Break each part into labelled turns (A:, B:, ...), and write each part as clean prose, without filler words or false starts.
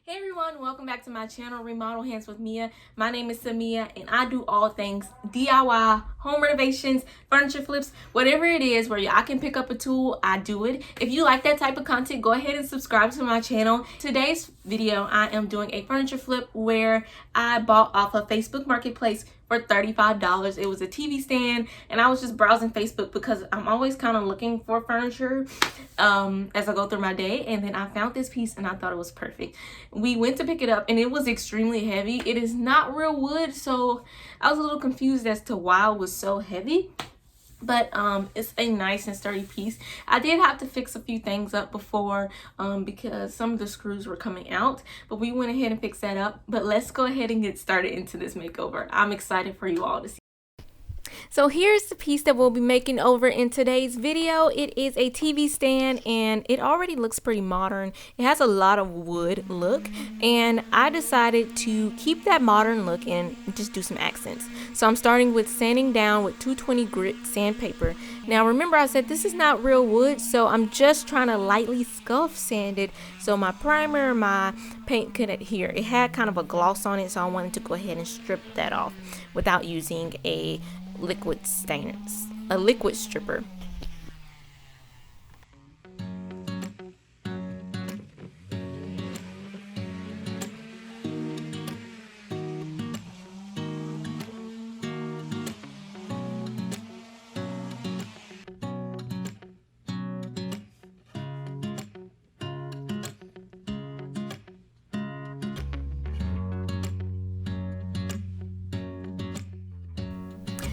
A: Hey everyone, welcome back to my channel, Remodel Hands with Mia. My name is Samia and I do all things DIY, home renovations, furniture flips, whatever it is where I can pick up a tool, I do it. If you like that type of content, go ahead and subscribe to my channel. Today's video, I am doing a furniture flip where I bought off of Facebook Marketplace for $35. It was a TV stand and I was just browsing Facebook because I'm always kind of looking for furniture as I go through my day, and then I found this piece and I thought it was perfect. We went to pick it up and it was extremely heavy. It is not real wood, so I was a little confused as to why it was so heavy. But it's a nice and sturdy piece. I did have to fix a few things up before because some of the screws were coming out, but we went ahead and fixed that up. But let's go ahead and get started into this makeover. I'm excited for you all to see. So here's the piece that we'll be making over in today's video. It is a TV stand and it already looks pretty modern. It has a lot of wood look, and I decided to keep that modern look and just do some accents. So I'm starting with sanding down with 220 grit sandpaper. Now remember, I said this is not real wood, so I'm just trying to lightly scuff sand it so my primer, my paint could adhere. It had kind of a gloss on it, so I wanted to go ahead and strip that off without using a liquid stripper.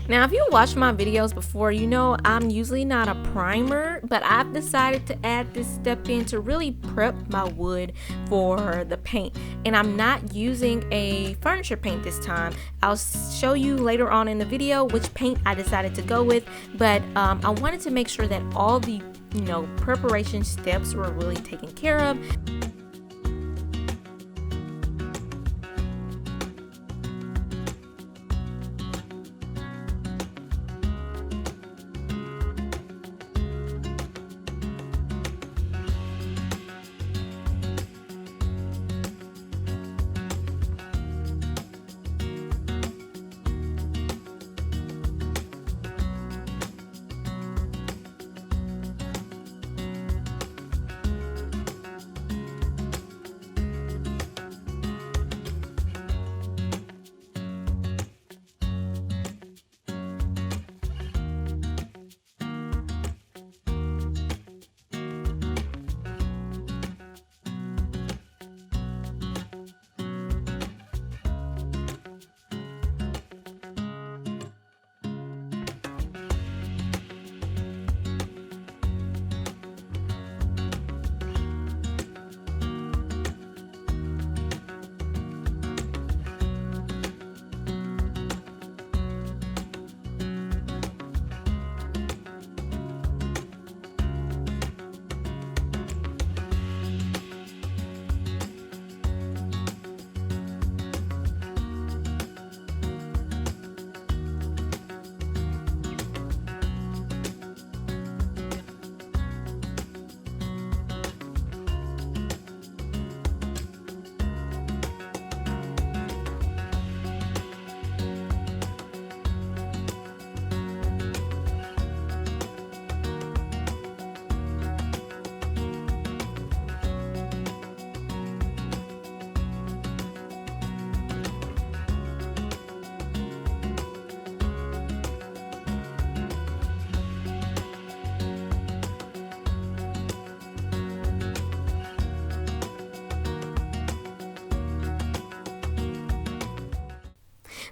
A: Now, if you watched my videos before, you know I'm usually not a primer, but I've decided to add this step in to really prep my wood for the paint. And I'm not using a furniture paint this time. I'll show you later on in the video which paint I decided to go with, but I wanted to make sure that all the preparation steps were really taken care of.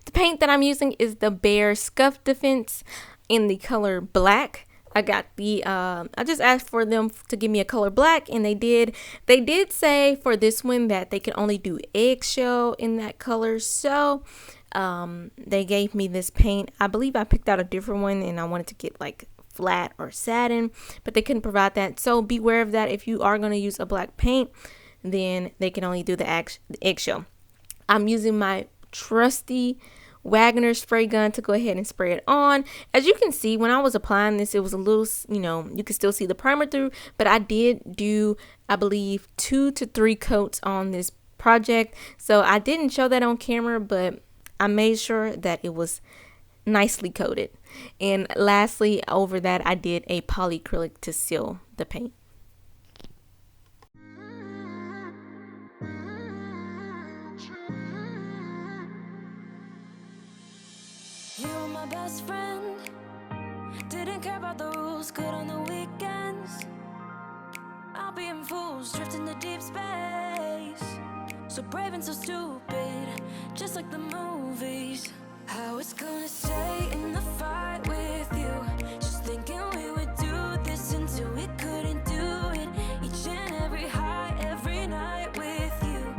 A: The paint that I'm using is the Behr Scuff Defense in the color black. I got the I just asked for them to give me a color black, and they did. They did say for this one that they could only do eggshell in that color, so they gave me this paint. I believe I picked out a different one and I wanted to get like flat or satin, but they couldn't provide that, so beware of that. If you are going to use a black paint, then they can only do the eggshell. I'm using my trusty Wagner spray gun to go ahead and spray it on. As you can see, when I was applying this, it was a little, you can still see the primer through, but I did do, I believe, 2 to 3 coats on this project. So I didn't show that on camera, but I made sure that it was nicely coated. And lastly, over that, I did a polyacrylic to seal the paint.
B: You were my best friend, didn't care about the rules, good on the weekends. I'll be in fools, drifting to deep space. So brave and so stupid, just like the movies. I was gonna stay in the fight with you, just thinking we would do this until we couldn't do it. Each and every high, every night with you,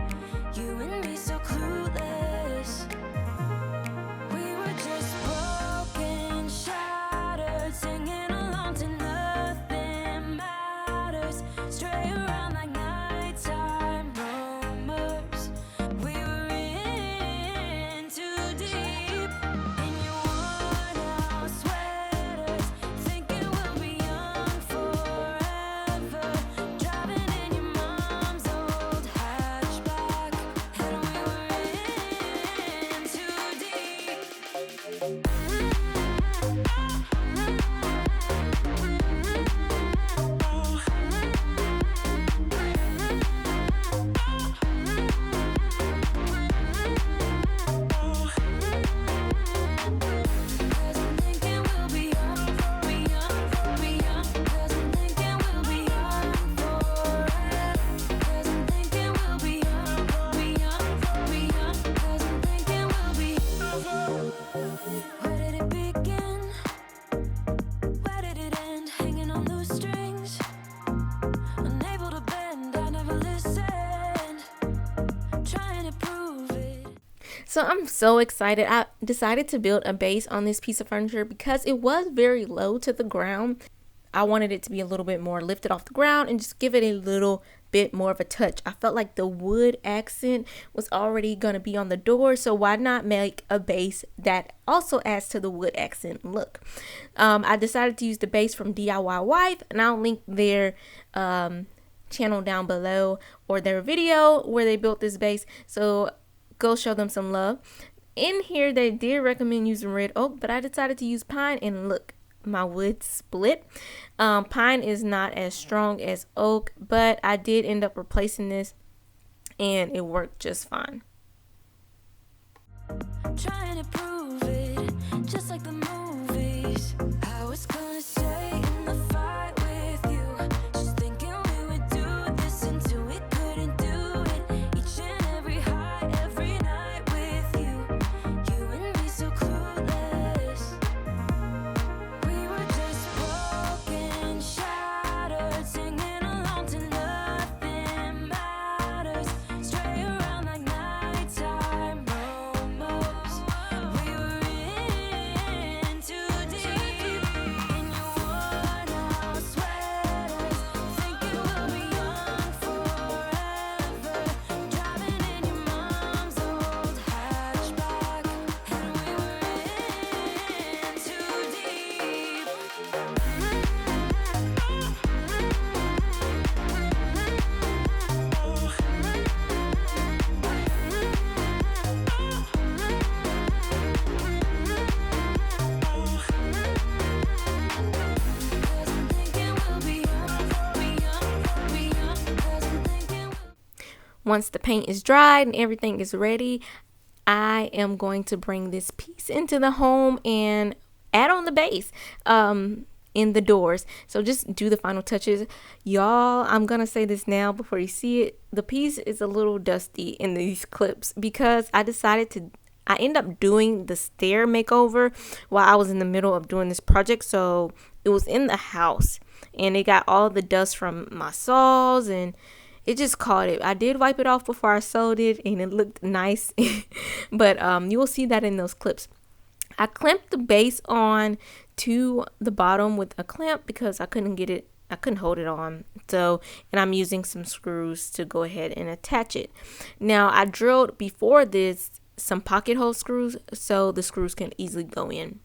B: you and me so clueless. We were just broken, shattered, singing along to nothing matters. Stray around like nighttime rumors. We were in too deep. In your worn out sweaters, thinking we'll be young forever. Driving in your mom's old hatchback, and we were in too deep. Cause I'm thinking we'll be young, be young, be young. Cause I'm thinking we'll be young forever. Cause I'm thinking we'll be young, be young, be young. Cause I'm thinking we'll be. Where did it begin? Where did it end? Hanging on loose strings, unable to bend. I never listened, trying to prove it.
A: So I'm so excited. I decided to build a base on this piece of furniture because it was very low to the ground. I wanted it to be a little bit more lifted off the ground and just give it a little bit more of a touch. I felt like the wood accent was already going to be on the door, so why not make a base that also adds to the wood accent look. I decided to use the base from DIY Wife, and I'll link their channel down below, or their video where they built this base, so go show them some love. In here they did recommend using red oak, but I decided to use pine, and look, my wood split. Pine is not as strong as oak, but I did end up replacing this and it worked just fine.
B: Trying to prove it, just like the movies. I was gonna stay in the fight with you, just thinking we would do this until we couldn't do it. Each and every high, every night with you, you and me so clueless. We were just broken, shattered, singing along to nothing matters. Stray around like nighttime rumors. We were in too deep. In your worn out sweaters, thinking we'll be young forever. Driving in your mom's old hatchback, and we were in too deep. Cause I'm thinking we'll be young, be young, be young. Cause I'm thinking
A: Once the paint is dried and everything is ready, I am going to bring this piece into the home and add on the base in the doors. So just do the final touches. Y'all, I'm gonna say this now before you see it. The piece is a little dusty in these clips because I end up doing the stair makeover while I was in the middle of doing this project. So it was in the house and it got all the dust from my saws and it just caught it. I did wipe it off before I sewed it and it looked nice. But you will see that in those clips. I clamped the base on to the bottom with a clamp because I couldn't hold it on. So, and I'm using some screws to go ahead and attach it. Now I drilled before this some pocket hole screws so the screws can easily go in.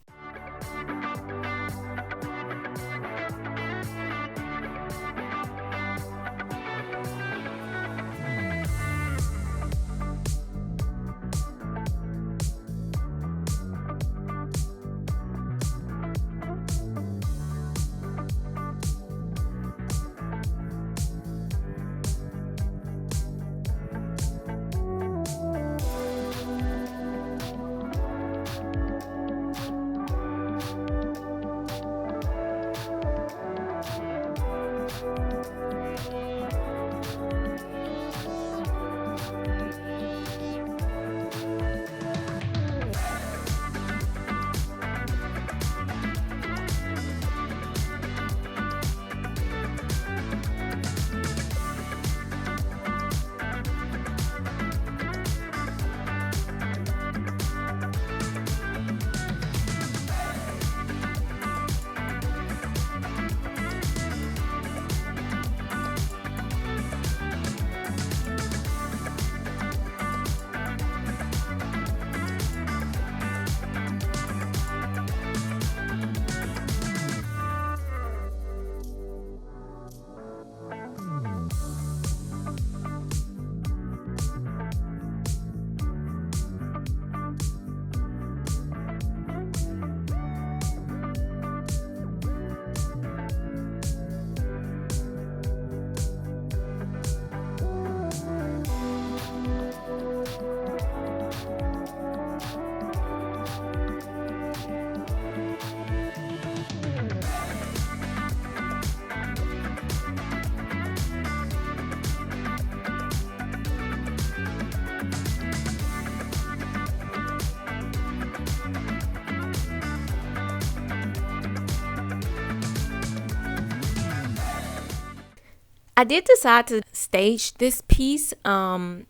A: I did decide to stage this piece. I'm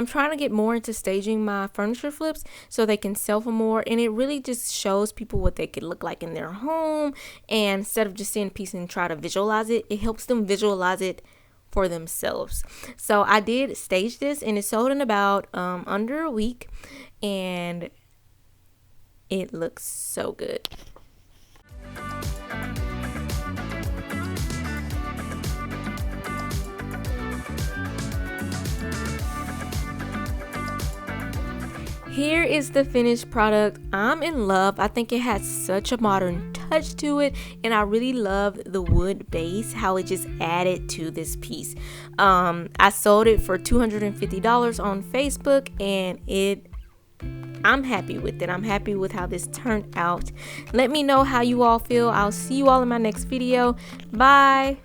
A: trying to get more into staging my furniture flips so they can sell for more, and it really just shows people what they could look like in their home. And instead of just seeing a piece and try to visualize it, it helps them visualize it for themselves. So I did stage this, and it sold in about under a week, and it looks so good. Here is the finished product. I'm in love. I think it has such a modern touch to it, and I really love the wood base, how it just added to this piece. I sold it for $250 on Facebook, and I'm happy with it. I'm happy with how this turned out. Let me know how you all feel. I'll see you all in my next video. Bye.